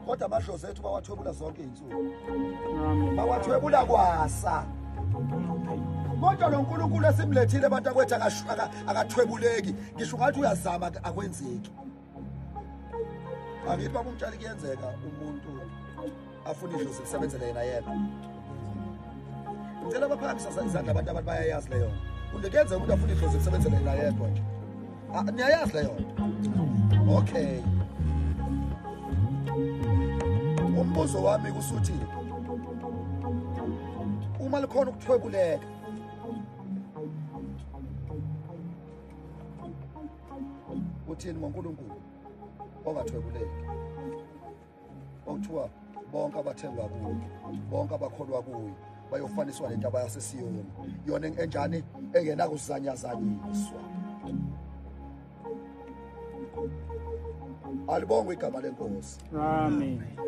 kodwa amashozi ethu bawathwebula zonke izinsuku bawathwebula kwasa kodwa lo nkulunkulu esimlethile abantu akwethu akathwebuleki ngisho ngathi uyazama akwenzeki angithi baba umtshali kuyenzeka umuntu afuna idlozi kusebenzele yena yedwa ngicela baphakamisa izandla abantu abantu bayayazi leyo kunde kuyenzeka umuntu afuna idlozi kusebenzele yena yedwa nje niyayazi leyo okay umbuzo wami kusuthi uma likhona ukuthwebuleka uthini ngoNkulunkulu ongathwebuleki okuthiwa bonke abathemba kuye bonke abakholwa kuye bayofaniswa lento abayasesiyoni yona enjani engenakuzanyazanyiswa alibonge igama lenkosi amen.